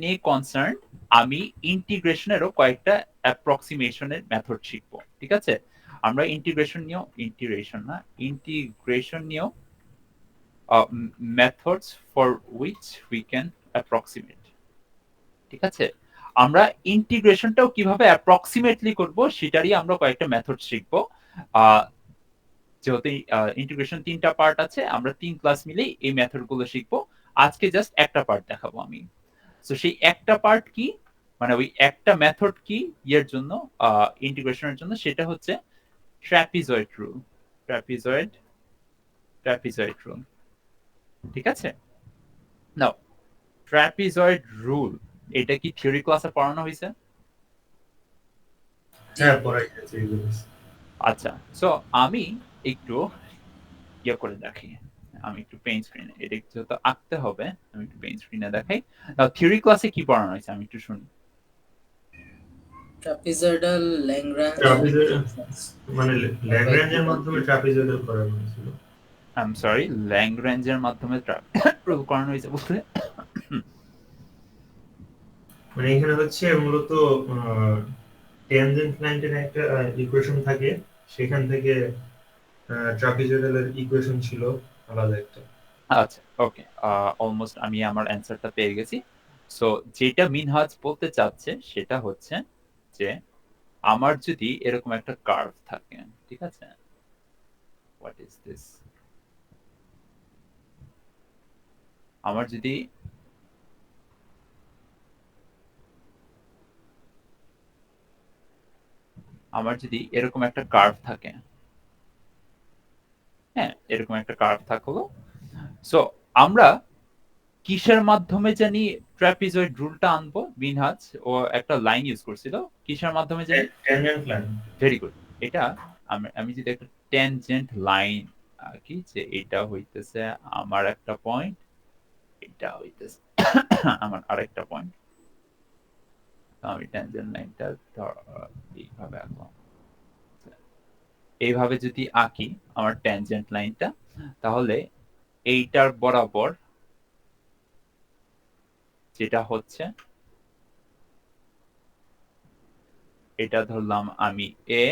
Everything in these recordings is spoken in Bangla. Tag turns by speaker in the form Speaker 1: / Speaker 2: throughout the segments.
Speaker 1: নিয়ে কনসার্ন আমি ইন্টিগ্রেশনেরও কয়েকটা অ্যাপ্রক্সিমেশনের মেথড শিখবো, ঠিক আছে? আমরা ইন্টিগ্রেশন নিয়েও methods for which we can approximate, ঠিক আছে? আমরা ইন্টিগ্রেশনটাও কিভাবে অ্যাপ্রক্সিমেটলি করব সেটারই আমরা কয়েকটা মেথড শিখবো। যেহেতু ইন্টিগ্রেশন ৩টা পার্ট আছে, আমরা ৩ ক্লাস মিলেই এই মেথডগুলো শিখবো। আজকে জাস্ট একটা পার্ট দেখাবো আমি। সো সেই একটা পার্ট কি, মানে ওই একটা মেথড কি ইয়ের জন্য, ইন্টিগ্রেশনের জন্য, সেটা হচ্ছে trapezoid rule. Trapezoid trapezoid rule, ঠিক আছে? নাও ট্র্যাপিজয়েড রুল, এটা কি থিওরি ক্লাসে পড়ানো হয়েছে?
Speaker 2: হ্যাঁ, পড়াই গেছে এগুলো।
Speaker 1: আচ্ছা, সো আমি একটু ইয়ে করে দেখি। আমি একটু পেইন্ট স্ক্রিনে, এটা যেহেতু আঁকতে হবে, আমি একটু পেইন্ট স্ক্রিনে দেখাই। থিওরি ক্লাসে কি পড়ানো হয়েছে আমি একটু শুনি।
Speaker 3: ট্রাপিজয়েডাল, ল্যাগ্রাঞ্জ
Speaker 2: ট্রাপিজয়েডাল
Speaker 3: ফাংশনস
Speaker 2: মানে
Speaker 3: অফ এ
Speaker 2: ল্যাগ্রাঞ্জের
Speaker 3: গ্রুপ।
Speaker 2: মাধ্যমে ট্রাপিজয়েডাল করানো হয়েছিল।
Speaker 1: আই এম সরি, ল্যাগ্রাঞ্জের মাধ্যমে রুল করানো হয়েছে বলতে
Speaker 2: মানে এখানে হচ্ছে মূলত ট্যানজেন্ট লাইনের একটা ইকুয়েশন থাকে, সেখান থেকে ট্রাপিজয়েডালের ইকুয়েশন ছিল আলাদা একটা।
Speaker 1: আচ্ছা, ওকে, অলমোস্ট আমি আমার অ্যান্সারটা পেয়ে গেছি। সো যেটা মিনহাজ বলতে চাচ্ছে সেটা হচ্ছে যে আমার যদি এরকম একটা কার্ভ থাকে, ঠিক আছে? What is this? আমার যদি এরকম একটা কার্ভ থাকে, হ্যাঁ, এরকম একটা কার্ভ থাকলো। সো আমরা কিসের মাধ্যমে জানি ট্র্যাপিজয়েড রুলটা আনবো? মিনহাজ ও একটা লাইন ইউজ করছিল, কিসের মাধ্যমে জানি?
Speaker 2: Tangent line.
Speaker 1: Very good. এটা আমি যদি একটা ট্যানজেন্ট লাইন আঁকি, যে এটা হইতেছে আমার একটা পয়েন্ট, এটা হইতেছে আমার আরেকটা পয়েন্ট। আমি ট্যানজেন্ট লাইনটা এইভাবে আঁকলাম। এইভাবে যদি আঁকি আমার ট্যানজেন্ট লাইনটা, তাহলে এইটার বরাবর যেটা হচ্ছে, এটা ধরলাম আমি এ,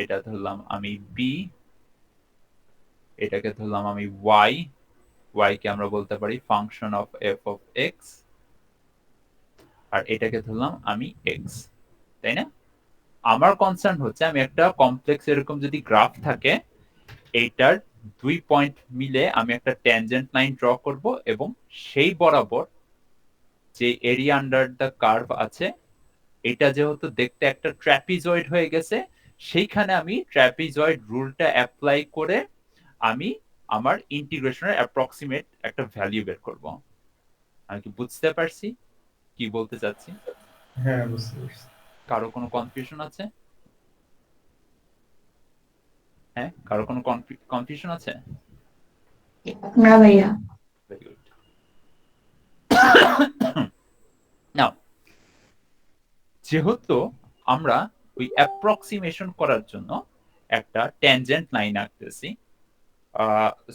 Speaker 1: এটা ধরলাম আমি বি, এটাকে ধরলাম আমি ওয়াই, ওয়াই কে আমরা বলতে পারি function of f of x, আর এটাকে ধরলাম আমি এক্স, তাই না? আমার কনসার্ন হচ্ছে আমি একটা কমপ্লেক্স এরকম যদি গ্রাফ থাকে, এইটার ২ পয়েন্ট মিলে আমি একটা ট্যানজেন্ট লাইন ড্র করব, এবং সেই বরাবর যে এরিয়া আন্ডার দ্য কার্ভ আছে, এটা যেহেতু দেখতে একটা ট্র্যাপিজয়েড হয়ে গেছে, সেইখানে আমি ট্র্যাপিজয়েড রুলটা অ্যাপ্লাই করে আমি আমার ইন্টিগ্রেশনের অ্যাপ্রক্সিমেট একটা ভ্যালু বের করব। আমি কি বুঝতে পারছি কি বলতে চাচ্ছি?
Speaker 2: হ্যাঁ, বুঝতে পারছি।
Speaker 1: কারো কোনো কনফিউশন আছে? হ্যাঁ, কারো কোনো কনফিউশন আছে?
Speaker 4: না ভাইয়া।
Speaker 1: Very good. নাও, যেহেতু আমরা ওই অ্যাপ্রক্সিমেশন করার জন্য একটা ট্যানজেন্ট লাইন আঁকতেছি,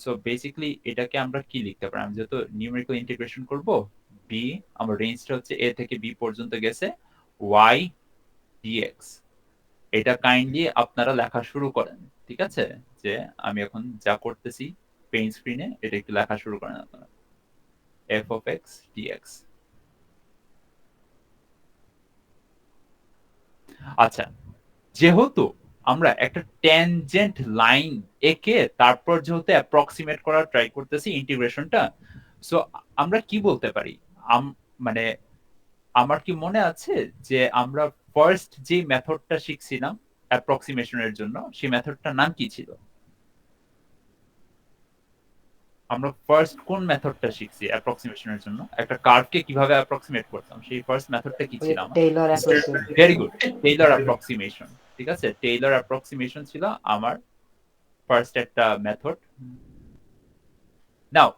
Speaker 1: সো বেসিক্যালি এটাকে আমরা কি লিখতে পারি? আমি যেহেতু নিউমেরিক্যাল ইন্টিগ্রেশন করব, বি, আমার রেঞ্জটা হচ্ছে এ থেকে বি পর্যন্ত গেছে, ওয়াই ডিএক্স। এটা কাইন্ডলি আপনারা লেখা শুরু করেন, ঠিক আছে? যে আমি এখন যা করতেছি পেইন্ট স্ক্রিনে, এটা একটু লেখা শুরু করেন আপনারা। F of x dx. আচ্ছা, যেহেতু আমরা একটা ট্যানজেন্ট লাইন এঁকে তারপর যেহেতু অ্যাপ্রক্সিমেট করার ট্রাই করতেছি ইন্টিগ্রেশনটা, সো আমরা কি বলতে পারি? মানে আমার কি মনে আছে যে আমরা ফার্স্ট যে মেথডটা শিখছিলাম অ্যাপ্রক্সিমেশনের জন্য, সেই মেথডটার নাম কি ছিল? আমরা ফার্স্ট কোন মেথডটা শিখছি অ্যাপ্রক্সিমেশনের জন্য? একটা কার্ভকে কিভাবে অ্যাপ্রক্সিমেট করতাম, সেই ফার্স্ট মেথডটা কি ছিল আমার?
Speaker 4: Taylor approximation.
Speaker 1: Very good, Taylor approximation. ঠিক আছে, টেইলর অ্যাপ্রক্সিমেশন ছিল আমার ফার্স্ট একটা মেথড। নাও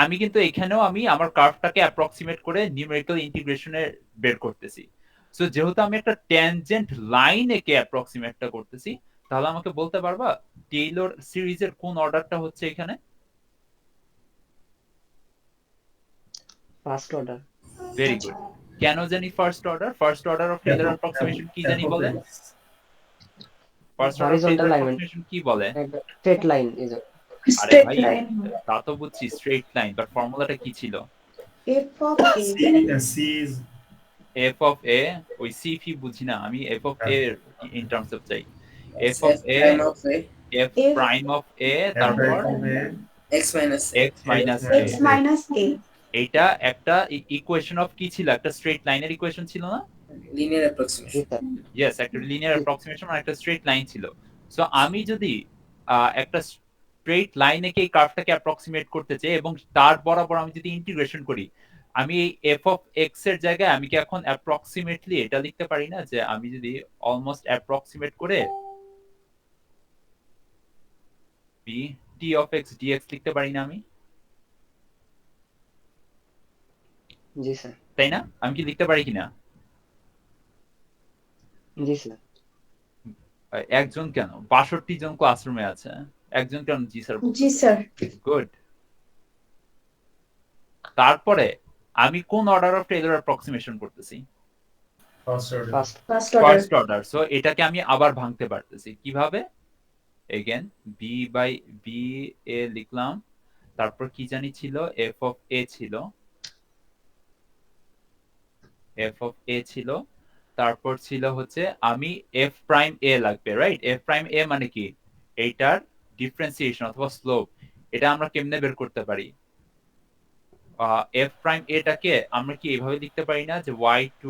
Speaker 1: আমি কিন্তু এখানেও আমি আমার কার্ভটাকে অ্যাপ্রক্সিমেট করে নিউমেরিক্যাল ইন্টিগ্রেশনে বের করতেছি। সো যেহেতু আমি একটা ট্যানজেন্ট লাইন একে অ্যাপ্রক্সিমেটটা করতেছি, তাহলে আমাকে বলতে পারবা টেইলর সিরিজের কোন অর্ডারটা হচ্ছে এখানে?
Speaker 5: First order.
Speaker 1: Very good. কেন জানি first order of Taylor approximation কি জানি বলে? First order of Taylor
Speaker 5: horizontal line,
Speaker 1: approximation কি বলে?
Speaker 5: স্ট্রেট লাইন ইজ
Speaker 1: আরে
Speaker 4: Straight
Speaker 1: ভাই,
Speaker 4: line.
Speaker 1: তা তো বুঝছি স্ট্রেট লাইন, বাট ফর্মুলাটা কি ছিল?
Speaker 4: F of A.
Speaker 2: C is
Speaker 1: f of A, ওই সি ফি বুঝি না আমি, f of A in terms of চাই। F of
Speaker 3: F
Speaker 1: A,
Speaker 3: prime of A
Speaker 1: f
Speaker 4: F
Speaker 1: prime of A,
Speaker 2: f
Speaker 1: তারপর
Speaker 2: prime of A
Speaker 3: x minus A.
Speaker 1: X minus A.
Speaker 4: X minus A.
Speaker 1: এইটা একটা ইকুয়েশন অফ কি ছিল? একটা স্ট্রেট লাইনের ইকুয়েশন ছিল না?
Speaker 3: Linear
Speaker 5: জি
Speaker 3: approximation.
Speaker 5: স্যার।
Speaker 1: ইয়েস, একটা লিনিয়ার অ্যাপ্রক্সিমেশন আর একটা স্ট্রেট লাইন ছিল। সো আমি যদি একটা স্ট্রেট লাইনে এই কার্ভটাকে অ্যাপ্রক্সিমেট করতে চাই এবং তার বরাবর আমি যদি ইন্টিগ্রেশন করি, আমি এই এফ অফ এক্স এর জায়গায় আমি কি এখন অ্যাপ্রক্সিমেটলি এটা লিখতে পারি না যে আমি যদি অলমোস্ট অ্যাপ্রক্সিমেট করে b t of x dx লিখতে পারি না আমি?
Speaker 5: জি স্যার।
Speaker 1: তাই না? আমি কি লিখতে পারি কিনা?
Speaker 5: জি স্যার।
Speaker 1: একজন কেন, ৬২ জন ক্লাসরুমে আছে, একজন কেন জি স্যার?
Speaker 4: G sir.
Speaker 1: গুড। তারপরে আমি কোন অর্ডার অফ টেলর অ্যাপ্রক্সিমেশন করতেছি?
Speaker 2: first order.
Speaker 5: First
Speaker 4: First order.
Speaker 1: First order. So এটাকে আমি আবার ভাঙতে পারতেছি কিভাবে? Again b by b a লিখলাম, তারপর কি জানি ছিল, এফ অফ এ ছিল, এফ অফ এ ছিল, তারপর ছিল হচ্ছে আমি এফ প্রাইম এ লাগবে, রাইট? এফ প্রাইম এ মানে কি? এইটার ডিফারেন্সিয়েশন অথবা স্লোপ, এটা আমরা কেমনে বের করতে পারি? এফ প্রাইম এটাকে আমরা কি এইভাবে লিখতে পারি না যে y2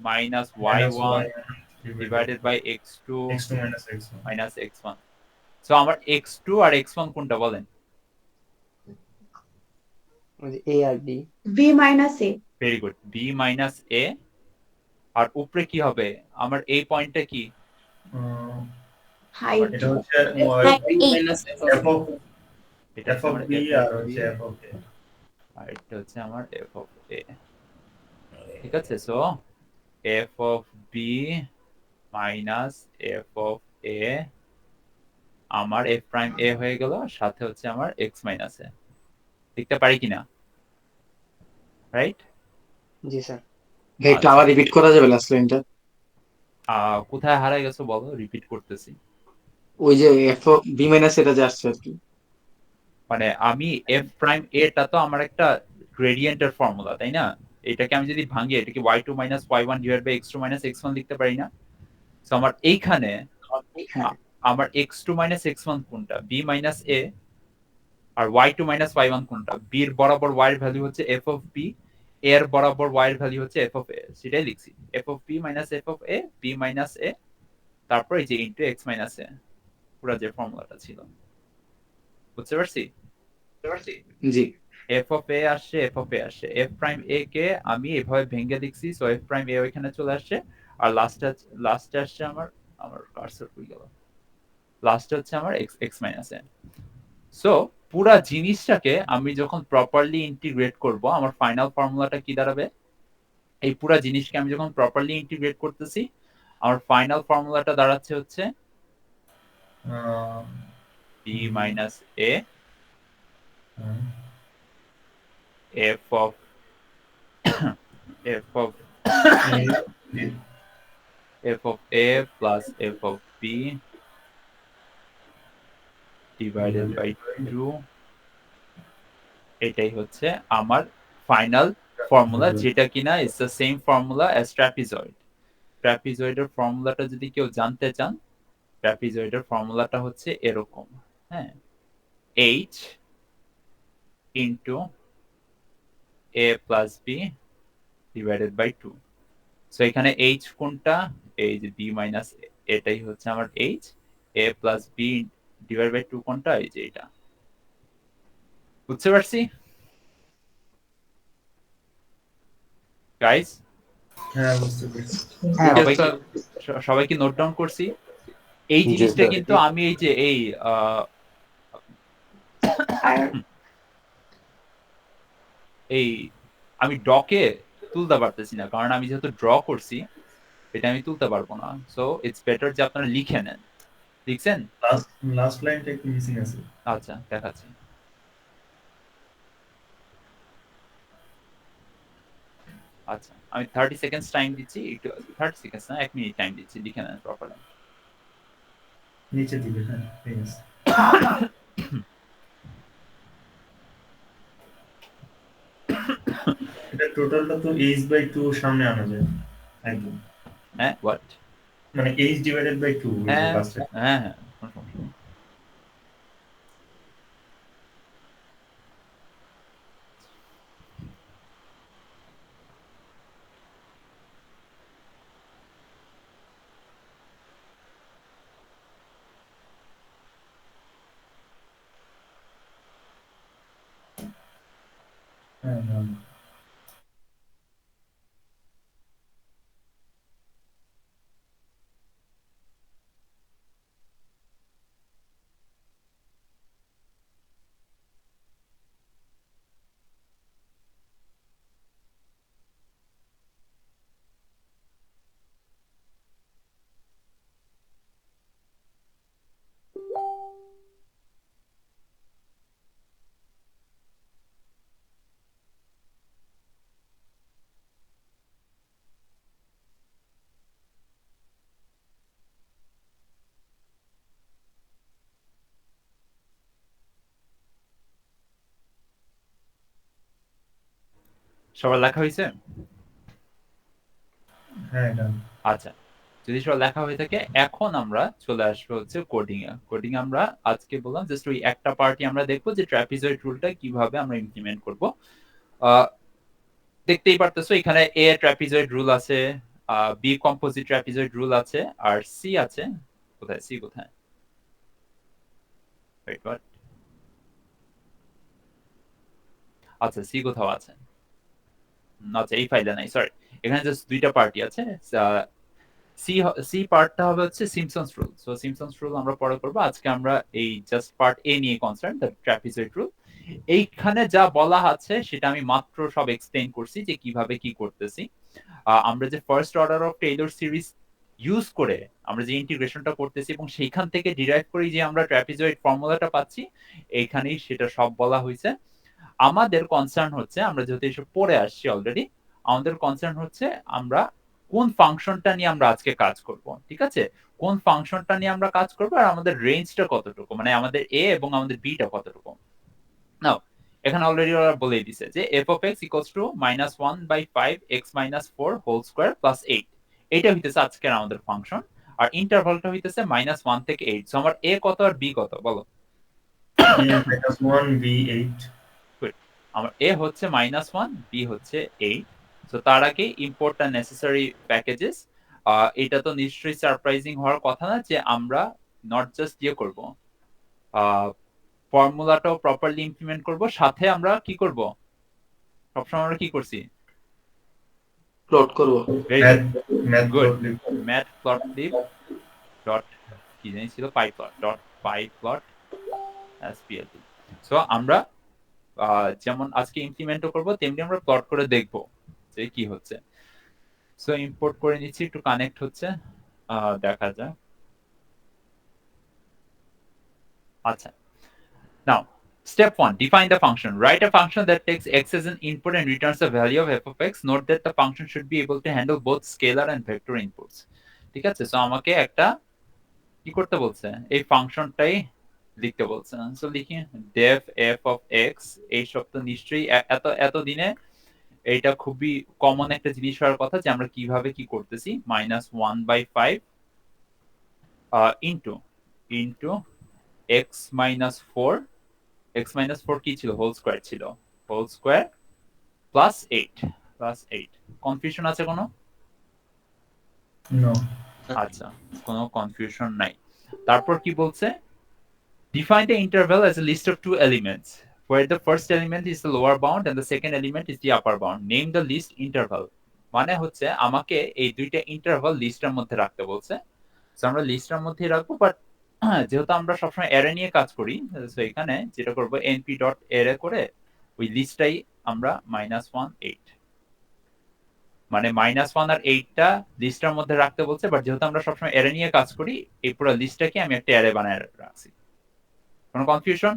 Speaker 1: minus
Speaker 2: Minus
Speaker 1: y1
Speaker 2: y1
Speaker 1: divided by x2
Speaker 2: x2 minus x1.
Speaker 1: minus x1? So আমার x2 আর x1 কোনটা বলেন?
Speaker 5: এ আর B.
Speaker 4: B minus A.
Speaker 1: Very good, b minus a। আর উপরে কি হবে? আমার এই পয়েন্টটা কি?
Speaker 4: Height.
Speaker 2: এটা হচ্ছে
Speaker 3: B minus F
Speaker 2: f
Speaker 3: of
Speaker 2: of
Speaker 1: এটা
Speaker 2: f of
Speaker 1: আমার
Speaker 2: b
Speaker 1: f
Speaker 2: R
Speaker 1: of b,
Speaker 2: হচ্ছে f of a.
Speaker 1: আর এটা হচ্ছে আমার f of a। ঠিক আছে, so f of b minus f of a আমার f প্রাইম a হয়ে গেল, সাথে হচ্ছে আমার x মাইনাস a। লিখতে পারি কিনা? রাইট?
Speaker 5: জি স্যার।
Speaker 6: একটু আবার রিপিট করা যাবে লাস্ট লাইনটা?
Speaker 1: কোথায় হারাই গেছো বলো, রিপিট করতেছি।
Speaker 6: ওই যে এফ বি মাইনাস এটা যে আসছে আর কি।
Speaker 1: মানে আমি f প্রাইম a টা তো আমার একটা গ্রেডিয়েন্টের ফর্মুলা, তাই না? এটাকে আমি যদি ভাঙি, এটাকে y2 minus y1 divided by x2 minus x1 লিখতে পারি না? সো আমার এইখানে
Speaker 6: হ্যাঁ।
Speaker 1: আমার x2 minus x1 কোনটা? b minus a। R y2 minus y1 কোনটা? b এর বরাবর y এর ভ্যালু হচ্ছে f of b, a এর বরাবর y এর ভ্যালু হচ্ছে f of a। সেটাই লিখছি, f of b minus f of a, b minus a, তারপর এই যে ইনটু x minus a, পুরো যে ফর্মুলাটা ছিল। বুঝতে পারছি?
Speaker 6: জি।
Speaker 1: f of a আসছে, f of a আসছে, f প্রাইম a কে আমি এভাবে ভেঙে লিখছি, সো f প্রাইম a ওইখানে চলে আসছে, আর লাস্টে আসছে আমার কার্সর কই গেল, লাস্টে হচ্ছে আমার x মাইনাস a। সো পুরা জিনিসটাকে আমি যখন প্রপারলি ইন্টিগ্রেট করব, আমার ফাইনাল ফর্মুলাটা কি দাঁড়াবে? এই পুরা জিনিসকে আমি যখন প্রপারলি ইন্টিগ্রেট করতেছি, আমার ফাইনাল ফর্মুলাটা দাঁড়াচ্ছে হচ্ছে b minus a f of f of f of a plus f of b divided by 2। এটাই হচ্ছে আমার ফাইনাল ফর্মুলা, যেটা কিনা is the same formula as trapezoid. ট্র্যাপিজয়েডের ফর্মুলাটা যদি কেউ জানতে চান, ট্র্যাপিজয়েডের ফর্মুলাটা হচ্ছে এরকম, হ্যাঁ, h into a plus b divided by 2। So এখানে h কোনটা? এই যে b মাইনাস এটাই হচ্ছে আমার h, a plus b divide by 2 কোনটা? এই যে এটা। বুঝতে পারছি গাইস?
Speaker 2: হ্যাঁ বুঝতে পেরেছি।
Speaker 6: হ্যাঁ
Speaker 1: সবাই কি নোট ডাউন করছি? এই জিনিসটা কিন্তু আমি এই যে এই এই আমি ডকে তুলতে পারতেছি না, কারণ আমি যেহেতু ড্র করছি এটা আমি তুলতে পারবো না। সো ইটস বেটার যে আপনারা লিখে নেন। লিখছেন?
Speaker 2: লাস্ট লাইনটা একটু মিসিং আছে।
Speaker 1: আচ্ছা দেখাচ্ছি। আচ্ছা আমি 30 সেকেন্ডস টাইম দিচ্ছি, একটু 30 সেকেন্ডস না 1 মিনিট টাইম দিচ্ছি, লিখে নেন প্রপারলি।
Speaker 2: নিচে দিবে, হ্যাঁ ঠিক আছে। এটা টোটালটা তো h/2 সামনে আনা যায় একদম,
Speaker 1: হ্যাঁ হোয়াট?
Speaker 2: মানে h/2 ওই যে
Speaker 1: হ্যাঁ
Speaker 2: লাস্টে।
Speaker 1: হ্যাঁ হ্যাঁ কোনো সমস্যা নেই।
Speaker 2: হ্যাঁ হ্যাঁ
Speaker 1: সবার লেখা হয়েছে?
Speaker 2: হ্যাঁ done।
Speaker 1: আচ্ছা যদি সব লেখা হয়ে থাকে এখন আমরা চলে আসবো হচ্ছে কোডিং এ। কোডিং আমরা আজকে বললাম জাস্ট ওই একটা পার্টি আমরা দেখবো যে ট্র্যাপিজয়েড রুলটা কিভাবে আমরা ইমপ্লিমেন্ট করব। দেখতেই পারতেছো এখানে এ ট্র্যাপিজয়েড রুল আছে, বি কম্পোজিট ট্র্যাপিজয়েড রুল আছে, আর সি আছে। কোথায় সি কোথায়? Wait, what? আচ্ছা সি কোথাও আছে? আচ্ছা এই ফাইলে নাই, সরি। এখানে জাস্ট দুইটা পার্টি আছে। সি সি পার্টটা হবে হচ্ছে Simpson's rule. So Simpson's rule আমরা পরে করব, আজকে আমরা এই জাস্ট পার্ট এ নিয়ে কনসার্ন, দ্য ট্র্যাপিজয়েড রুল। এইখানে যা বলা আছে সেটা আমি মাত্র সব এক্সপ্লেইন করছি যে কিভাবে কি করতেছি। আমরা যে first order of Taylor series use করে আমরা যে ইন্টিগ্রেশনটা করতেছি এবং সেইখান থেকে ডিরাইভ করি যে আমরা ট্র্যাপিজয়েড ফর্মুলাটা পাচ্ছি, এইখানেই সেটা সব বলা হয়েছে। আমাদের কনসার্ন হচ্ছে আমরা যেহেতু এসব পড়ে আসছি অলরেডি, আমাদের কনসার্ন হচ্ছে আমরা কোন ফাংশনটা নিয়ে আমরা আজকে কাজ করব, ঠিক আছে? কোন ফাংশনটা নিয়ে আমরা কাজ করব আর আমাদের রেঞ্জটা কতটুকু, মানে আমাদের এ এবং আমাদের বিটা কতটুকু। নাও এখানে অলরেডি ওরা বলেই দিছে যে f of x equals to -1/5 x - 4 whole square plus 8। এটা হইতেছে আজকের আমাদের ফাংশন, আর ইন্টারভালটা হইতেছে -1 থেকে 8। সো আমার a কত আর b কত বলো?
Speaker 2: a-1 b8।
Speaker 1: Good. আমার a হচ্ছে -1, b হচ্ছে 8। সো তার আগে ইম্পোর্ট দ্য নেসেসারি প্যাকেজেস। এটা তো নিশ্চয়ই সারপ্রাইজিং হওয়ার কথা না যে আমরা নট জাস্ট ইয়ে করব, ফর্মুলাটাও প্রপারলি ইমপ্লিমেন্ট করব, সাথে আমরা কি করব? সবসময় আমরা কি করছি?
Speaker 6: প্লট করব।
Speaker 1: Very
Speaker 2: math
Speaker 1: good.
Speaker 2: লিখব।
Speaker 1: ম্যাথ প্লট লিভ ডট কি জানি ছিল পাইপ্লট ডট পাইপ্লট এসপিএলটি। সো আমরা যেমন আজকে ইমপ্লিমেন্টও করব তেমনি আমরা প্লট করে দেখব যে কি হচ্ছে। সো ইম্পোর্ট করে নিচ্ছি, একটু কানেক্ট হচ্ছে, দেখা যাক। আচ্ছা নাও step 1, define the function. Write a function that takes x as an input and returns the value of f of x. Note that the function should be able to handle both scalar and vector inputs. ঠিক আছে? সো আমাকে একটা কি করতে বলছে? এই ফাংশনটাই লিখতে বলছে। সো লিখি def f of x। এই সব তো নিশ্চয়ই এত দিনে এটা খুবই কমন একটা জিনিস হওয়ার কথা যে আমরা কিভাবে কি করতেছি। -1/5 ইনটু x - 4। x - 4 কি ছিল? হোল স্কয়ার ছিল। Whole square plus 8। কনফিউশন আছে কোনো?
Speaker 2: নো।
Speaker 1: আচ্ছা কোনো কনফিউশন নাই। তারপর কি বলছে? Define the interval as a list of two elements where the first element is the lower bound and the second element is the upper bound. Name the list interval. মানে হচ্ছে আমাকে এই দুইটা ইন্টারভাল লিস্টের মধ্যে রাখতে বলছে। সো আমরা লিস্টের মধ্যেই রাখবো, বাট যেহেতু আমরা সবসময় অ্যারে নিয়ে কাজ করি, সো এখানে যেটা করবো np.array করে ওই লিস্টটাই আমরা -1 8, মানে -1 আর 8টা লিস্টের মধ্যে রাখতে বলছে। বাট যেহেতু আমরা সবসময় অ্যারে নিয়ে কাজ করি, এই পুরো লিস্টটাকে আমি একটা অ্যারে বানায় রাখছি। কোনো কনফিউশন?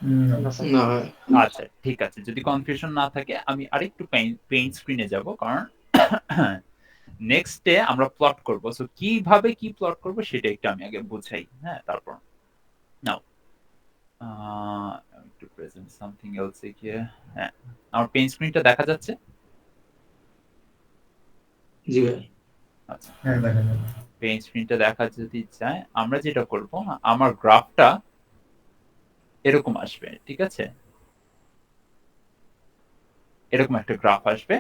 Speaker 5: না স্যার।
Speaker 6: না
Speaker 1: আচ্ছা ঠিক আছে, যদি কনফিউশন না থাকে আমি আরেকটু পেইন্ট স্ক্রিনে যাব, কারণ নেক্সট ডে আমরা প্লট করব। সো কিভাবে কি প্লট করব সেটা একটু আমি আগে বুঝাই, হ্যাঁ তারপর নাও একটু প্রেজেন্ট সামথিং এলস হিয়ার। হ্যাঁ, আমার পেইন্ট স্ক্রিনটা দেখা যাচ্ছে?
Speaker 6: জি ভাই।
Speaker 1: আচ্ছা,
Speaker 2: হ্যাঁ দেখা যাবে।
Speaker 1: পেইন্ট স্ক্রিনটা দেখা যদি যায়, আমরা যেটা করব, আমার গ্রাফটা এরকম আসবে, ঠিক আছে? এরকম একটা গ্রাফ আসবে।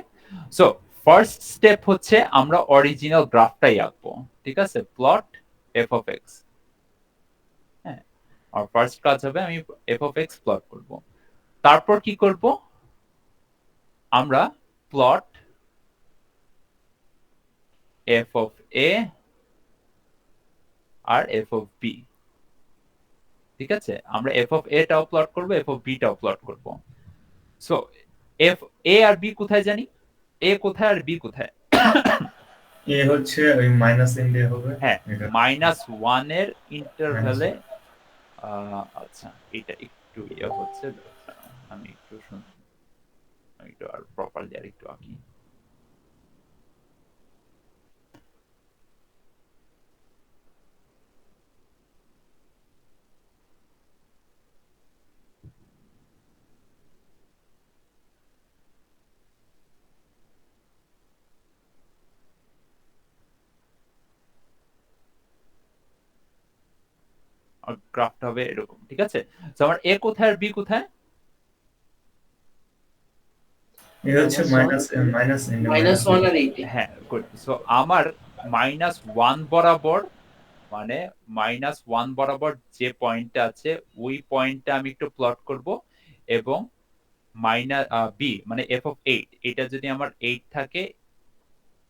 Speaker 1: সো ফার্স্ট স্টেপ হচ্ছে আমরা অরিজিনাল গ্রাফটাই আঁকবো, ঠিক আছে? Plot f of x. হ্যাঁ, আর ফার্স্ট কাজ হবে আমি এফ অফ এক্স প্লট করব। তারপর কি করব, আমরা প্লট এফ অফ এ আর এফ অফ বি, ঠিক আছে? আমরা এফ অফ এ টাও প্লট করব, এফ অফ বি টাও প্লট করব। সো এফ এ আর বি কোথায় জানি? এ কোথায় আর বি কোথায়?
Speaker 2: এ হচ্ছে ওই মাইনাস এন দিয়ে হবে
Speaker 1: হ্যাঁ,
Speaker 2: এটা
Speaker 1: -1 এর
Speaker 2: মাইনাস
Speaker 1: ইন্টারভ্যালে। আচ্ছা, এটা একটু ইয়ে হচ্ছে, আমি একটু আমি একটু আর প্রপারলি আর একটু আঁকি। আর গ্রাফটা হবে এরকম, ঠিক আছে? তো আমার এ কোথায় আর বি কোথায়?
Speaker 2: এ হচ্ছে মাইনাস এন
Speaker 3: -1 আর 80।
Speaker 1: হ্যাঁ, গুড। সো আমার -1 বরাবর, মানে -1 বরাবর যে পয়েন্টটা আছে ওই পয়েন্টটা আমি একটু প্লট করব, এবং বি মানে এফ অফ 8, এটা যদি আমার 8 থাকে,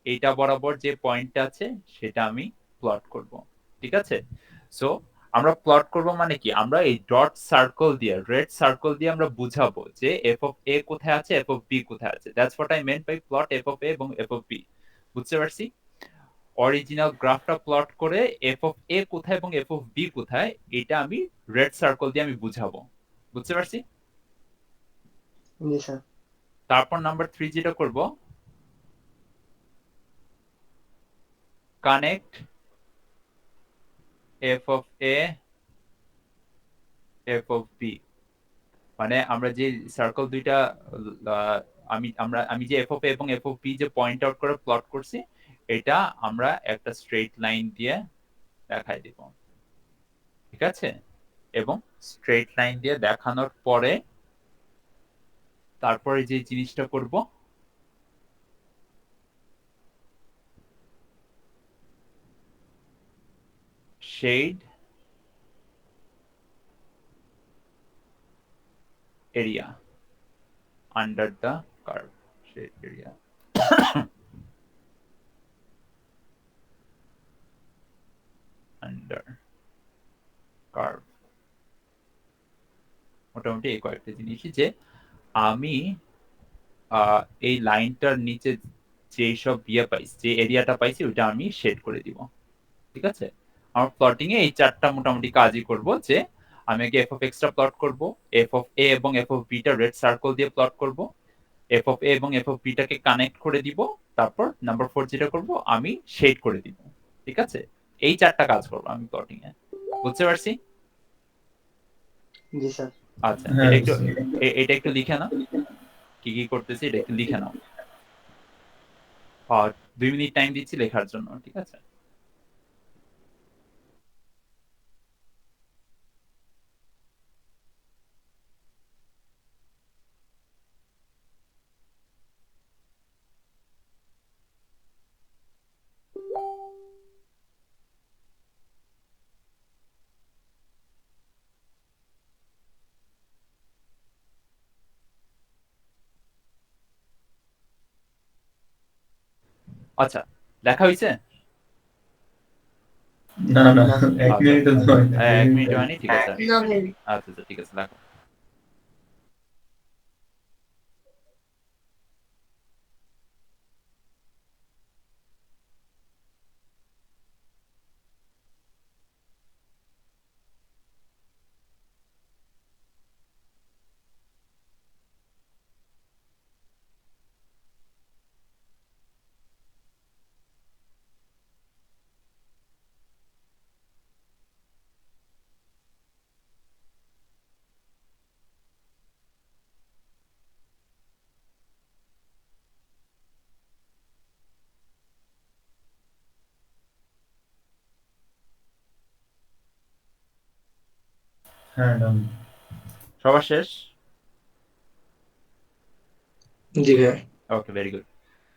Speaker 1: এইটা বরাবর যে পয়েন্টটা আছে সেটা আমি প্লট করব, ঠিক আছে? সো আমরা প্লট করব মানে কি, আমরা এই ডট সার্কেল দিয়ে, রেড সার্কেল দিয়ে আমরা বুঝাবো যে এফ অফ এ কোথায় আছে, এফ অফ বি কোথায় আছে। That's what I meant by plot f of A এবং এফ অফ বি। বুঝতে পারছি? অরিজিনাল গ্রাফটা প্লট করে এফ অফ এ কোথায় এবং এফ অফ বি কোথায়, এটা আমি রেড সার্কেল দিয়ে আমি বুঝাবো। বুঝতে পারছি?
Speaker 5: জি স্যার।
Speaker 1: তারপর নাম্বার 3 যেটা করব, connect f of A f of b. মানে আমরা যে সার্কেল দুইটা, আমি যে এফ অফ এ এবং এফ অফ বি যে পয়েন্ট আউট করে প্লট করছি, এটা আমরা একটা স্ট্রেট লাইন দিয়ে দেখাই দিব, ঠিক আছে? এবং স্ট্রেট লাইন দিয়ে দেখানোর পরে তারপরে যে জিনিসটা করব, shade area under the curve, shade area under curve. মোটামুটি এই কয়েকটা জিনিসই, যে আমি এই লাইনটার নিচে যেই সব ইয়ে পাইছি, যে এরিয়াটা পাইছি, ওইটা আমি শেড করে দিব, ঠিক আছে? আমার প্লটিং এ এই চারটা মোটামুটি কাজই করব, যে আমি আগে এফ অফ এক্স টা প্লট করব, এফ অফ এ এবং এফ অফ বি টা রেড সার্কেল দিয়ে প্লট করব, এফ অফ এ এবং এফ অফ বি টাকে কানেক্ট করে দিব, তারপর নাম্বার 4 যেটা করব, আমি শেড করে দিব, ঠিক আছে? এই চারটা কাজ করব আমি প্লটিং এ। বুঝতে পারছি?
Speaker 5: জি স্যার।
Speaker 1: আচ্ছা,
Speaker 2: হ্যাঁ
Speaker 1: এটা একটু লিখে নাও, কি কি করতেছি এটা একটু লিখে নাও। 2 মিনিট টাইম দিচ্ছি লেখার জন্য, ঠিক আছে? আচ্ছা, লেখা হয়েছে?
Speaker 2: না না
Speaker 5: না স্যার।
Speaker 2: এক
Speaker 1: আচ্ছা,
Speaker 2: মিনিটও তো হয় না
Speaker 1: 1 মিনিট হয়নি, ঠিক আছে।
Speaker 3: না হয়নি।
Speaker 1: আচ্ছা আচ্ছা, ঠিক আছে, লেখো।
Speaker 2: হ্যাঁ done.
Speaker 1: সবার শেষ?
Speaker 6: জি ভাইয়া।
Speaker 1: ওকে, ভেরি গুড।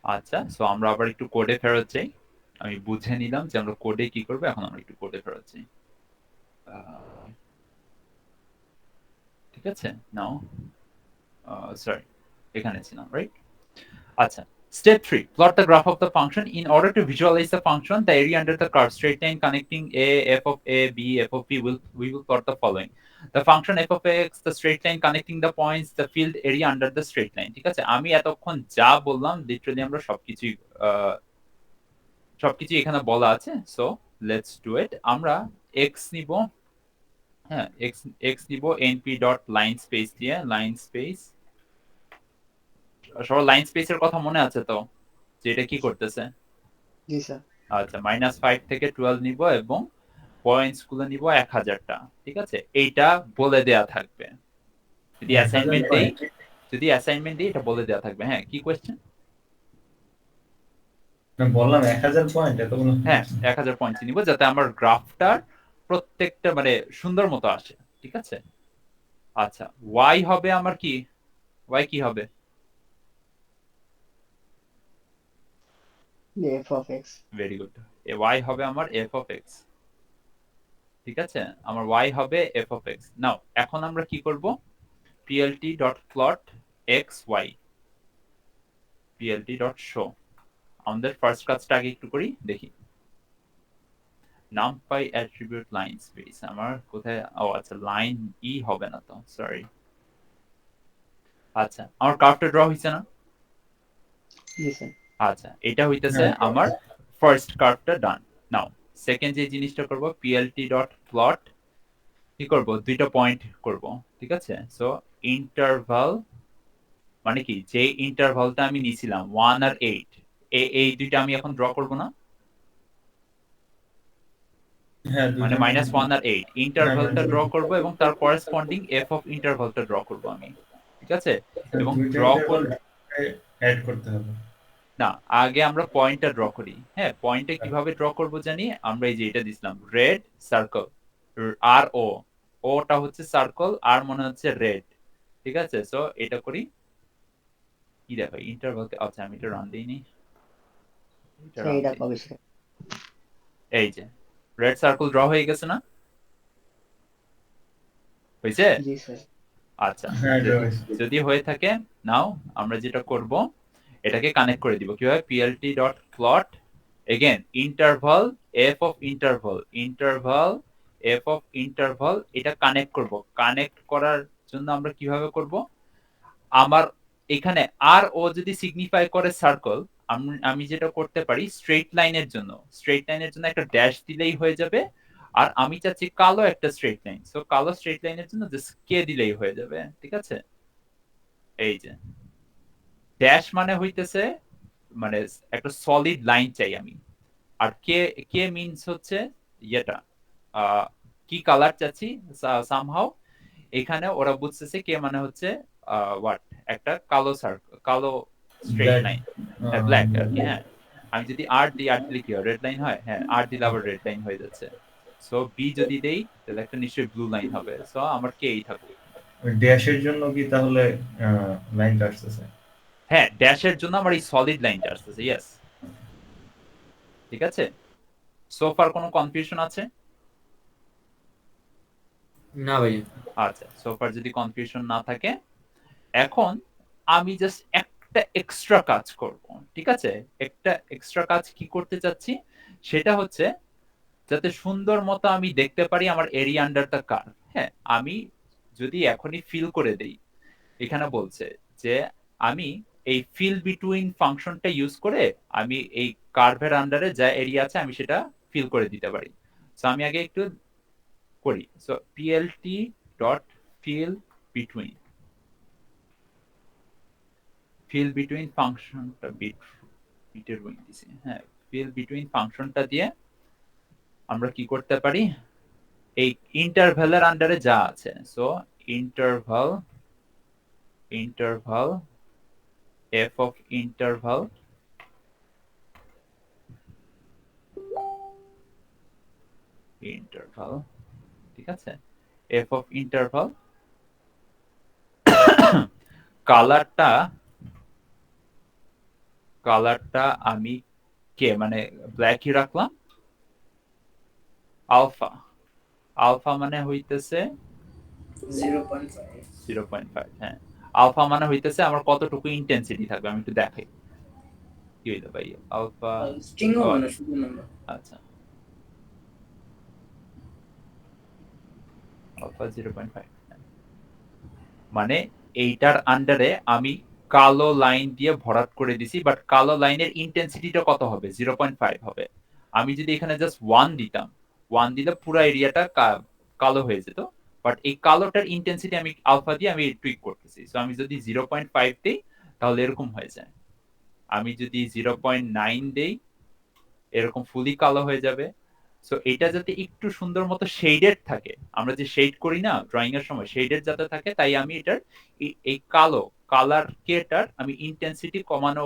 Speaker 1: আচ্ছা, সো আমরা আবার একটু কোডে ফেরত যাই। আমি বুঝে নিলাম যে আমরা কোডে কি করব, এখন আমরা একটু কোডে ফেরত যাই। ঠিক আছে? নাও সরি, এখানে ছিলাম, রাইট? আচ্ছা, step 3, plot the graph of the function. In order to visualize the function, the area under the curve, straight line connecting a, f of a, b, f of b, we will plot the following. The function f of x, the straight line connecting the points, the field area under the straight line. ঠিক আছে? আমি এতক্ষণ যা বললাম লিটারালি আমরা সবকিছু এখানে বলা আছে। So let's do it. আমরা x নিব, হ্যাঁ, x নিব np ডট লাইন স্পেস দিয়ে, লাইন স্পেস। সবার লাইন স্পেসের কথা মনে আছে তো, যে এটা কি করতেছে?
Speaker 5: জি স্যার।
Speaker 1: আচ্ছা, -5 থেকে 12 নিব এবং পয়েন্টস গুলো নিব 1000টা। ঠিক আছে? এইটা বলে দেয়া থাকবে। যদি অ্যাসাইনমেন্ট দেই, এটা বলে দেয়া থাকবে। হ্যাঁ, কি কোয়েশ্চেন?
Speaker 2: বললাম 1000 পয়েন্ট এত কোনো
Speaker 1: হ্যাঁ, 1000 পয়েন্টস নিব যাতে আমার গ্রাফটার প্রত্যেকটা মানে সুন্দর মতো আসে। ঠিক আছে? আচ্ছা, y হবে আমার কি? y কি হবে?
Speaker 5: f of x।
Speaker 1: Very good. y হবে আমার f of x। ঠিক আছে? আমার y হবে f of x। নাও এখন আমরা কি করব? plt.plot xy, plt.show। আমাদের ফার্স্ট কাজটা আগে একটু করি, দেখি। numpy attribute line space আমার কোথায়? ও আচ্ছা, লাইন ই হবে না তো, সরি। আচ্ছা, আমার কার্ভটা ড্র হইছে না?
Speaker 5: জি স্যার।
Speaker 1: আচ্ছা, এটা হইতেছে
Speaker 2: হ্যাঁ,
Speaker 1: আমার ফার্স্ট কার্ভটা ডান। নাও সেকেন্ড যে জিনিসটা করব, plt.plot কি করব? দুইটা পয়েন্ট করব। ঠিক আছে? সো ইন্টারভাল মানে কি, যে ইন্টারভালটা আমি নিছিলাম 1 আর 8, এই দুইটা আমি এখন ড্র করব না?
Speaker 2: হ্যাঁ
Speaker 1: মানে
Speaker 2: দুইটা
Speaker 1: -1 আর 8 ইন্টারভালটা ড্র করব এবং তার করেসপন্ডিং f অফ ইন্টারভালটা ড্র করব আমি। ঠিক আছে? এবং
Speaker 2: দুইটা
Speaker 1: ড্র
Speaker 2: ইন্টারভাল
Speaker 1: কর
Speaker 2: অ্যাড করতে হবে।
Speaker 1: না, আগে আমরা পয়েন্টটা ড্র করি। হ্যাঁ, পয়েন্টটা কিভাবে ড্র করব জানি? আমরা এই যে এটা দিছিলাম, রেড সার্কেল, আর ও, ওটা হচ্ছে সার্কেল, আর মনে হচ্ছে রেড। ঠিক আছে? সো এটা করি। কি দেখো ইন্টারভালকে, আচ্ছা আমি এটা রান দিইনি, এটা
Speaker 5: স্যার
Speaker 1: রান
Speaker 5: এটা
Speaker 1: দিই।
Speaker 5: কবে স্যার?
Speaker 1: এই যে রেড সার্কেল ড্র হয়ে গেছে না? হয়েছে?
Speaker 5: জি স্যার।
Speaker 1: আচ্ছা,
Speaker 2: হ্যাঁ
Speaker 1: যদি হয়ে থাকে, নাও আমরা যেটা করব, এটাকে কানেক্ট করে দিব কিভাবে? plt.plot again interval f of interval এটা কানেক্ট করব। কানেক্ট করার জন্য আমরা কিভাবে করব? আমার এখানে আর ও যদি সিগনিফাই করে সার্কেল, আমি যেটা করতে পারি, স্ট্রেট লাইনের জন্য একটা ড্যাশ দিলেই হয়ে যাবে। আর আমি চাচ্ছি কালো একটা স্ট্রেট লাইন, সো কালো স্ট্রেট লাইনের জন্য জাস্ট কে দিলেই হয়ে যাবে। ঠিক আছে? এই যে ড্যাশ মানে হইতেছে মানে একটা সলিড লাইন চাই আমি। আর কে, কে মিনস হচ্ছে ইয়েটা, কি কালার চাচ্ছি সামহাউ। এখানে ওরা বুঝতেছে কে মানে হচ্ছে হোয়াট, একটা কালো সার্কেল, কালো স্ট্রেট
Speaker 2: ব্ল্যাক।
Speaker 1: লাইন। হ্যাঁ, ব্ল্যাক আর কি। হ্যাঁ, আমি যদি আর দিই, আর দিলে কি হয়? রেড লাইন হয়। হ্যাঁ, আর দিলে আবার রেড লাইন হয়ে যাচ্ছে। সো বি যদি দেই তাহলে একটা নিশ্চয়ই ব্লু লাইন হবে। সো আমার কে এই থাকুক।
Speaker 2: ড্যাশের জন্য কি তাহলে লাইনটা আসতেছে?
Speaker 1: হ্যাঁ, ড্যাশের জন্য আমার এই সলিড লাইনটা আসতেছে। ইয়েস। ঠিক আছে? সো ফার কোনো কনফিউশন আছে?
Speaker 3: না ভাইয়া।
Speaker 1: আচ্ছা, সো ফার যদি কনফিউশন না থাকে, এখন আমি জাস্ট একটা এক্সট্রা কাজ করব। ঠিক আছে? একটা এক্সট্রা কাজ কি করতে চাচ্ছি? সেটা হচ্ছে যাতে সুন্দর মতো আমি দেখতে পারি আমার এরিয়া আন্ডার দ্য কার্ভ। হ্যাঁ, আমি যদি এখনই ফিল করে দেই, এখানে বলছে যে আমি এই ফিল বিটুইন ফাংশনটা ইউজ করে আমি এই কার্ভের আন্ডারে যা এরিয়া আছে আমি সেটা ফিল করে দিতে পারি। সো আমি আগে একটু করি। So plt dot fill between, fill between ফাংশনটা বিটের উইং দিছি। হ্যাঁ, ফিল বিটুইন ফাংশনটা দিয়ে আমরা কি করতে পারি? এই ইন্টারভ্যালের আন্ডারে যা আছে, so interval f of interval ঠিক আছে? f of interval কালারটা আমি কে মানে ব্ল্যাকই রাখলাম আলফা মানে হইতেছে
Speaker 3: 0.5
Speaker 1: 0.5 হ্যাঁ আলফা মানে হইতেছে আমার কতটুকু ইন্টেন্সিটি থাকবে আমি একটু দেখাই কি হইলো ভাই আলফা
Speaker 3: স্ট্রিং হবে না শুধু নাম্বার
Speaker 1: আচ্ছা আলফা 0.5 মানে এইটার আন্ডারে আমি কালো লাইন দিয়ে ভরাট করে দিছি বাট কালো লাইনের ইন্টেন্সিটিটা কত হবে 0.5 হবে আমি যদি এখানে জাস্ট 1 দিতাম 1 দিলে পুরো এরিয়াটা কালো হয়ে যেত বাট এই কালোটার ইন্টেন্সিটি আমি আলফা দিয়ে আমি টুইক করতেছি সো আমি যদি 0.5 দেই তাহলে এরকম হয়ে যায় আমি যদি 0.9 দেই এরকম ফুলি কালো হয়ে যাবে সো এটা যাতে একটু সুন্দর মতো শেডেড থাকে আমরা যে শেড করি না ড্রয়িং এর সময় শেডেড যাতে থাকে তাই আমি এটার এই কালার কেটার আমি ইন্টেন্সিটি কমানো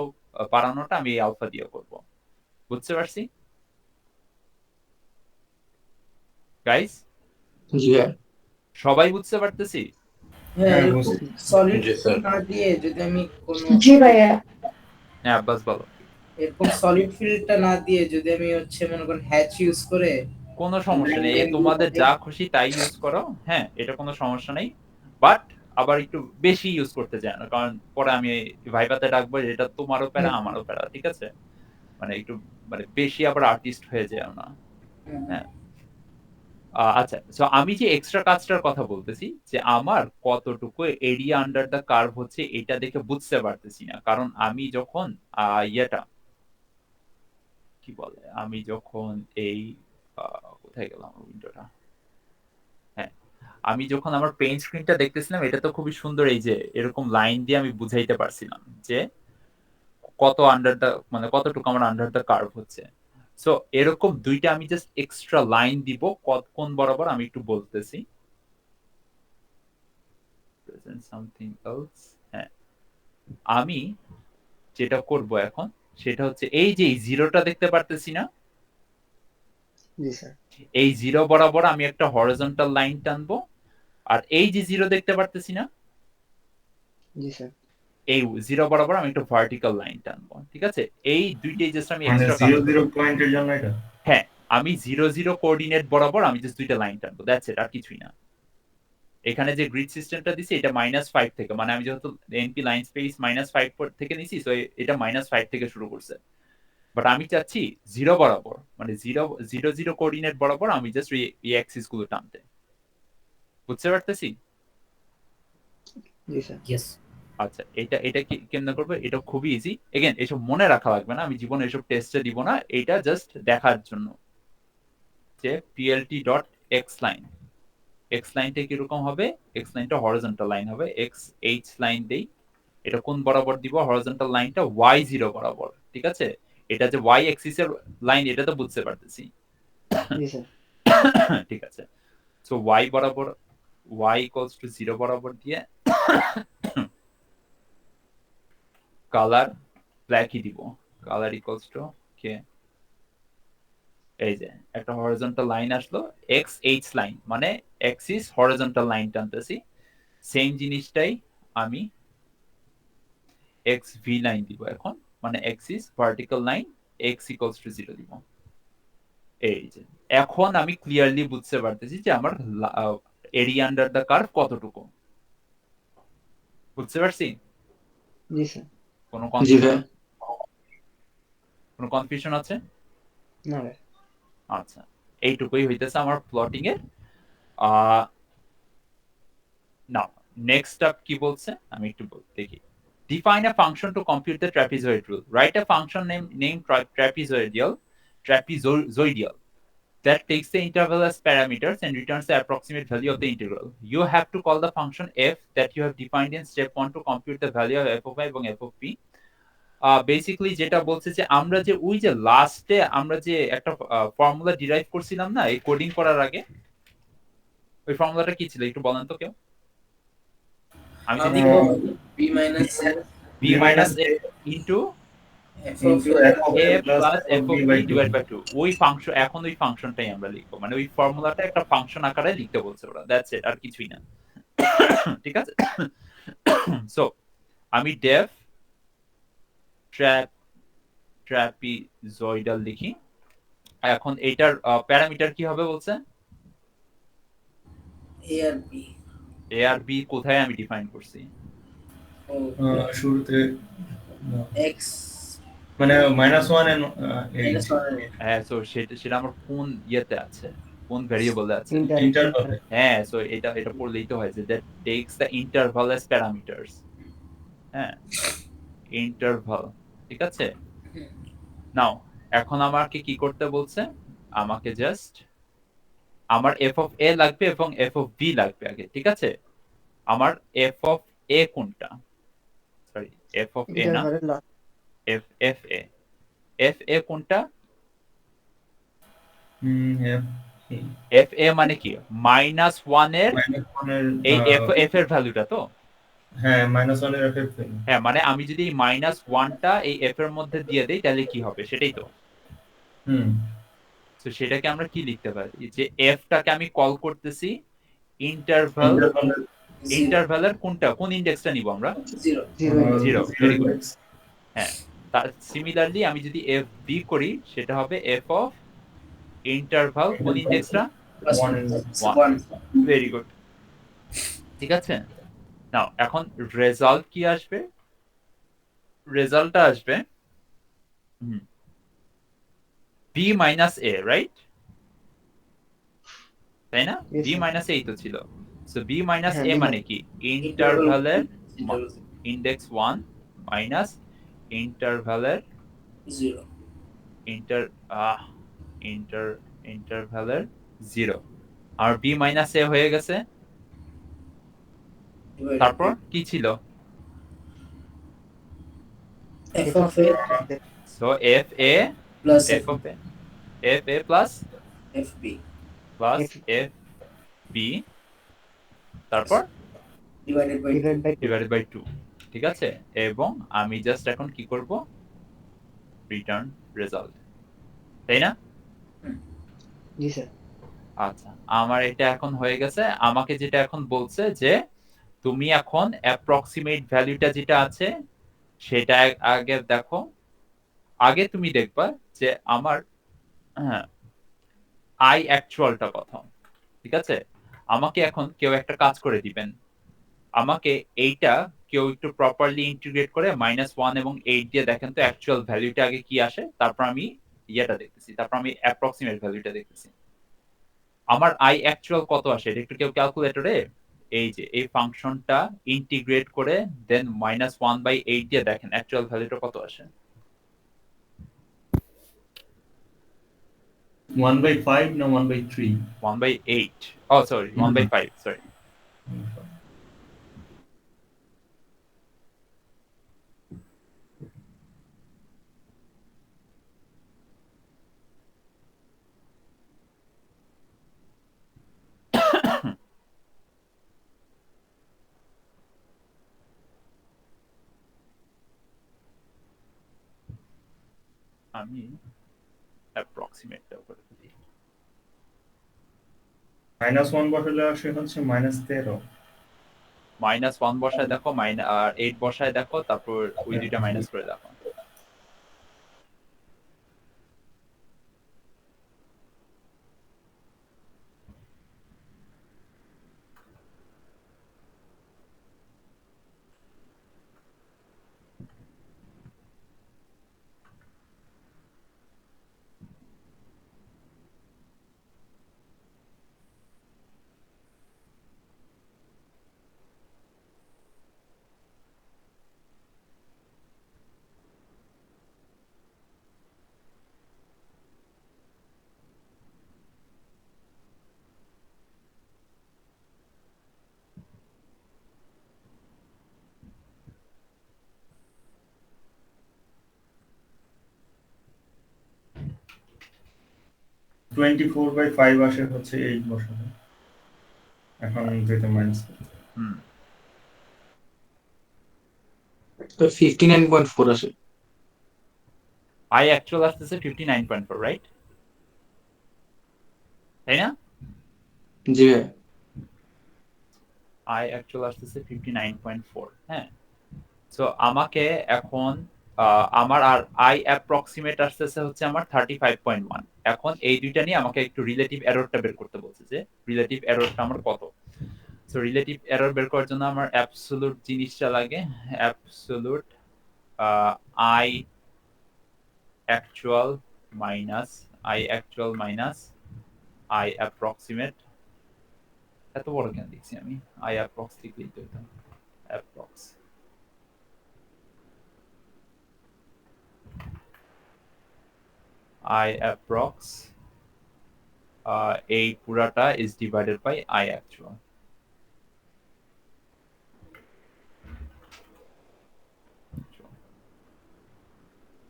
Speaker 1: বাড়ানোটা আমি এই আলফা দিয়ে করব বুঝতে পারছি গাইস
Speaker 6: জি হ্যাঁ
Speaker 1: সবাই বুঝতে পারতেছি
Speaker 3: হ্যাঁ
Speaker 2: বুঝছি।
Speaker 3: সলিড
Speaker 7: জি, স্যার।
Speaker 3: না দিয়ে যদি আমি কোনো
Speaker 4: জি ভাইয়া
Speaker 1: হ্যাঁ বাস বলো
Speaker 3: এরকম সলিড ফিল্ডটা না দিয়ে যদি আমি হচ্ছে মনে করেন হ্যাচ ইউজ করে
Speaker 1: কোনো সমস্যা নেই তোমাদের যা খুশি তাই ইউজ করো হ্যাঁ এটা কোনো সমস্যা নেই বাট আবার একটু বেশি ইউজ করতে চাই না কারণ পরে আমি ভাইভাতে ডাকবো এটা তোমারও প্যারা আমারও প্যারা ঠিক আছে মানে একটু মানে বেশি আবার আর্টিস্ট হয়ে যায় না হ্যাঁ আচ্ছা সো আমি যে এক্সট্রা কাজটার কথা বলতেছি যে আমার কতটুকু এরিয়া আন্ডার দ্য কার্ভ হচ্ছে এটা দেখে বুঝতে পারতেছি না কারণ আমি যখন ইয়েটা কি বলে আমি যখন এই কোথায় গেলাম উইন্ডোটা হ্যাঁ আমি যখন আমার পেইন্ট স্ক্রিনটা দেখতেছিলাম এটা তো খুবই সুন্দর এই যে এরকম লাইন দিয়ে আমি বুঝাইতে পারছিলাম যে কত আন্ডার দ্য মানে কতটুকু আমার আন্ডার দ্য কার্ভ হচ্ছে সো এরকম দুইটা আমি জাস্ট এক্সট্রা লাইন দিব কোন বরাবর আমি একটু বলতেছি সামথিং এলস হ্যাঁ আমি যেটা করব এখন সেটা হচ্ছে এই যে জিরোটা দেখতে পারতেছি না
Speaker 5: জি স্যার
Speaker 1: এই জিরো বরাবর আমি একটা হরিজন্টাল লাইন টানবো আর এই যে জিরো দেখতে পারতেছি না
Speaker 5: জি স্যার
Speaker 1: এই জিরো বরাবর আমি একটা ভার্টিক্যাল লাইন টানবো ঠিক আছে এই দুইটাই জাস্ট আমি
Speaker 2: মানে
Speaker 1: এক্সট্রা
Speaker 2: 0 পয়েন্টের জন্য এটা
Speaker 1: হ্যাঁ আমি 0 কোঅর্ডিনেট বরাবর আমি জাস্ট দুইটা লাইন টানবো দ্যাটস ইট আর কিছুই না এখানে যে গ্রিড সিস্টেমটা দিছি এটা -5 থেকে মানে আমি যেহেতু এনপি লাইন স্পেস -5 থেকে নিছি সো এটা -5 থেকে শুরু করছে বাট আমি চাচ্ছি 0 বরাবর মানে 0 কোঅর্ডিনেট বরাবর আমি জাস্ট এই অ্যাক্সিস গুলো টানতে বুঝতে পারতেছি
Speaker 5: জি স্যার
Speaker 3: ইয়েস
Speaker 1: আচ্ছা এটা কি কেমনে করবে এটা খুবই ইজি এগেন এসব মনে রাখা লাগবে না আমি জীবনে এসব টেস্টে দিব না এটা জাস্ট দেখার জন্য যে PLT dot x line x লাইনটা কিরকম হবে এক্স লাইনটা হরিজন্টাল লাইন হবে এক্স এইচ লাইন দেই এটা কোন বরাবর দিব হরিজন্টাল লাইনটা ওয়াই জিরো বরাবর ঠিক আছে এটা যে ওয়াই অ্যাক্সিস এর লাইন এটা তো বুঝতে পারতেছি
Speaker 5: জি স্যার
Speaker 1: ঠিক আছে সো ওয়াই বরাবর ওয়াই ইকুয়ালস টু 0 বরাবর দিয়ে কালার ব্ল্যাকই দিব কালার ইকুয়ালস টু কে এই যে একটা হরিজন্টাল লাইন আসলো এক্স এইচ লাইন মানে অ্যাক্সিস হরিজন্টাল লাইন টানতেছি সেম জিনিসটাই আমি এক্স ভি লাইন দিব এখন মানে Axis vertical line x equals to 0 দিব এই যে এখন আমি ক্লিয়ারলি বুঝতে পারতেছি যে আমার এরিয়া আন্ডার দ্য কার্ভ কতটুকু বুঝতে পারছি
Speaker 5: জি স্যার
Speaker 1: কোনো
Speaker 6: জি ভাই
Speaker 1: কোনো কনফিউশন আছে
Speaker 5: না ভাই
Speaker 1: আচ্ছা এইটুকুই হইতেছে আমার প্লটিং এর নাও নেক্সট আপ কি বলছে আমি একটু দেখি define a function to compute the trapezoid rule write a function named trapezoidal that takes the interval as parameters and returns the approximate value of the integral you have to call the function f that you have defined in step 1 to compute the value of f of y এবং f of p বেসিক্যালি যেটা বলছে যে আমরা যে ওই যে লাস্টে আমরা যে একটা ফর্মুলা ডিরাইভ করছিলাম না এই কোডিং করার আগে ওই ফর্মুলাটা কি ছিল একটু বলেন তো কেউ আমি জানি
Speaker 3: b minus
Speaker 1: b minus a into
Speaker 3: f of
Speaker 2: into
Speaker 3: a
Speaker 2: f of
Speaker 1: a
Speaker 2: a plus
Speaker 1: plus
Speaker 2: f
Speaker 1: f
Speaker 2: of
Speaker 1: of
Speaker 2: b
Speaker 1: b
Speaker 2: by 2.
Speaker 1: Divide by two, ওই ফাংশন, এখন ওই ফাংশনটাই আমরা লিখবো, মানে ওই ফর্মুলাটা একটা ফাংশন আকারে লিখতে বলছে ওরা, দ্যাটস ইট, আর কিছুই না। ঠিক আছে, সো আমি ডেফ ট্র্যাপিজয়েডাল লিখি। এখন এটার প্যারামিটার কি হবে বলছে?
Speaker 3: a আর b
Speaker 1: এ আর বি কোথায় আমি ডিফাইন করছি?
Speaker 3: ও
Speaker 2: শুরুতে
Speaker 3: x
Speaker 2: মানে -1 and 8
Speaker 3: minus 1
Speaker 1: হ্যাঁ, সো সেটা আমার কোন ইয়েতে আছে, কোন ভ্যারিয়েবলে আছে?
Speaker 2: ইন্টারভাল।
Speaker 1: হ্যাঁ, সো এটা পড়লেই তো হয় যে that tax the interval as parameters. হ্যাঁ, ইন্টারভাল, ঠিক আছে। নাও এখন আমাকে কি করতে বলছে? আমাকে জাস্ট আমার এফ অফ এ লাগবে এবং এফ অফ বি লাগবে আগে, ঠিক আছে। আমার এফ অফ এ কোনটা? সরি, এফ অফ এ না,
Speaker 5: ইন্টারভালের last
Speaker 1: f f A. F A কোনটা? এফ এ মানে কি? -1 এর
Speaker 2: -1 এর
Speaker 1: এই এফ এর ভ্যালুটা তো?
Speaker 2: হ্যাঁ, -1 এর f
Speaker 1: হ্যাঁ, মানে আমি যদি এই -1টা এই এফ এর মধ্যে দিয়ে দেই তাহলে কি হবে সেটাই তো।
Speaker 2: হুম
Speaker 1: তো সেটাকে আমরা কি লিখতে পারি? যে এফটাকে আমি কল করতেছি ইন্টারভাল,
Speaker 2: ইন্টারভালের
Speaker 1: ইন্টারভালের কোনটা, কোন ইন্ডেক্সটা নিব আমরা?
Speaker 3: 0
Speaker 1: জিরো, ভেরি গুড।
Speaker 2: index।
Speaker 1: হ্যাঁ, তার সিমিলারলি আমি যদি এফ বি করি সেটা হবে এফ অফ ইন্টারভাল কোন ইন্ডেক্সটা?
Speaker 3: plus
Speaker 2: 1
Speaker 3: 1
Speaker 1: ভেরি গুড, ঠিক আছে। নাও এখন রেজাল্ট কি আসবে? রেজাল্টটা আসবে বি মাইনাস এ, রাইট? তাই না?
Speaker 5: Yes,
Speaker 1: B
Speaker 5: sir.
Speaker 1: মাইনাস এই তো ছিল। সো বি মাইনাস
Speaker 5: হ্যাঁ,
Speaker 1: এ
Speaker 5: B
Speaker 1: মানে
Speaker 5: minus-
Speaker 1: কি? ইন্টারভালের ইন্ডেক্স 1 মাইনাস ইন্টারভালের
Speaker 3: 0
Speaker 1: ইন্টারভালের 0। আর বি মাইনাস এ হয়ে গেছে। তারপর কি ছিল?
Speaker 3: f of a
Speaker 1: so F A
Speaker 3: plus
Speaker 1: F of A, F A plus
Speaker 3: fb
Speaker 1: F B, তারপর
Speaker 3: divided by 2
Speaker 5: divided by 2.
Speaker 1: Divided by 2, ঠিক আছে। এবং আমি জাস্ট এখন কি করব? রিটার্ন রেজাল্ট, তাই না?
Speaker 5: জি স্যার।
Speaker 1: আচ্ছা, আমার এটা এখন হয়ে গেছে। আমাকে যেটা এখন বলছে যে তুমি এখন অ্যাপ্রক্সিমেট ভ্যালুটা যেটা আছে সেটা আগে দেখো। আগে তুমি দেখবা যে আমার আই অ্যাকচুয়ালটা কত, ঠিক আছে। আমাকে এখন কেউ একটা কাজ করে দিবেন, আমাকে এইটা কেউ একটু প্রপারলি ইন্টিগ্রেট করে -1 এবং 8 দিয়ে দেখেন তো অ্যাকচুয়াল ভ্যালুটা আগে কি আসে, তারপর আমি ইয়েটা দেখতেছি, তারপর আমি অ্যাপ্রক্সিমেট ভ্যালুটা দেখতেছি। আমার আই অ্যাকচুয়াল কত আসে এটা একটু কেউ ক্যালকুলেটরে এই যে এই ফাংশনটা ইন্টিগ্রেট করে দেন -1/8 দিয়ে দেখেন অ্যাকচুয়াল ভ্যালুটা কত আসে।
Speaker 2: 1/5 না 1/3?
Speaker 1: 1/8, ও সরি 1/5, সরি। আমি অ্যাপ্রক্সিমেটটা করে দিই।
Speaker 2: -1 বসালে আসে হচ্ছে -13।
Speaker 1: -1 বসায় দেখো, আর 8 বসায় দেখো, তারপর ওই দুইটা মাইনাস করে দেখো।
Speaker 2: - 24/5 আসে হচ্ছে 8 বসালে। এখন যেটা মাইনাস
Speaker 1: হুম,
Speaker 6: 59.4 আসে।
Speaker 1: I actual আসতেছে 59.4, রাইট? তাই না?
Speaker 6: জি ভাই।
Speaker 1: I actual আসতেছে 59.4, হ্যাঁ? সো আমাকে এখন আমার আর I approximate আসতেছে হচ্ছে আমার 35.1। এখন এই দুইটা নিয়ে আমাকে একটু রিলেটিভ এররটা বের করতে বলছে যে রিলেটিভ এররটা আমার কত। সো রিলেটিভ এরর বের করার জন্য আমার অ্যাবসোলুট জিনিসটা লাগে, absolute I actual minus I approximate। এত বড় কেন লিখছি আমি? I approx লিখলেই তো হতো। approx I approx এই পুরাটা is divided by I actual।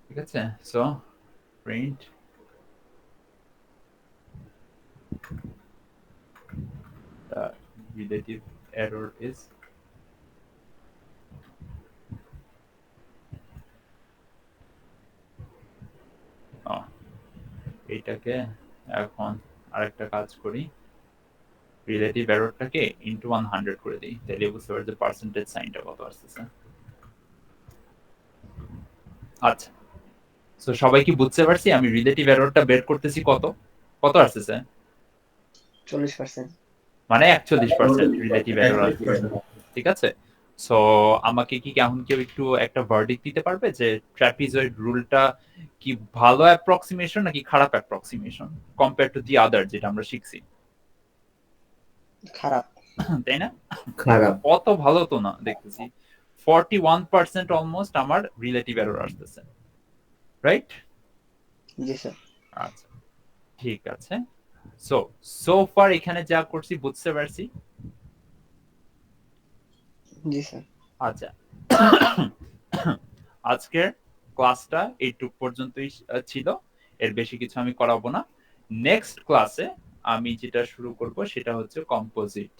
Speaker 1: ঠিক আছে? So print the relative error is এইটাকে এখন আরেকটা কাজ করি, রিলেটিভ এররটাকে ইনটু 100 করে দিই, তাহলে বুঝতে পারছি পার্সেন্টেজ সাইনটা কত আসতেছে। আচ্ছা, সো সবাই কি বুঝতে পারছি আমি রিলেটিভ এররটা বের করতেছি কত কত আসতেছে?
Speaker 5: 40%।
Speaker 1: মানে 41% রিলেটিভ এরর আসতেছে। ঠিক আছে? সো আমাকে কি এখন কেউ একটু একটা ভার্ডিক্ট দিতে পারবে যে ট্র্যাপিজয়েড রুলটা কি ভালো অ্যাপ্রক্সিমেশন নাকি খারাপ অ্যাপ্রক্সিমেশন কম্পেয়ার টু দি আদার যেটা আমরা শিখছি?
Speaker 5: খারাপ।
Speaker 1: তাই না?
Speaker 3: খারাপ।
Speaker 1: অত ভালো তো না দেখতেছি। 41% অলমোস্ট আমার রিলেটিভ এরর আসতেছে, রাইট?
Speaker 5: জি স্যার।
Speaker 1: আচ্ছা, ঠিক আছে। সো ফার এখানে যা করছি বুঝতে পারছি।
Speaker 5: জি স্যার।
Speaker 1: আচ্ছা, আজকের ক্লাসটা এইটুক পর্যন্তই ছিল, এর বেশি কিছু আমি করাবো না। নেক্সট ক্লাসে আমি যেটা শুরু করব সেটা হচ্ছে কম্পোজিট।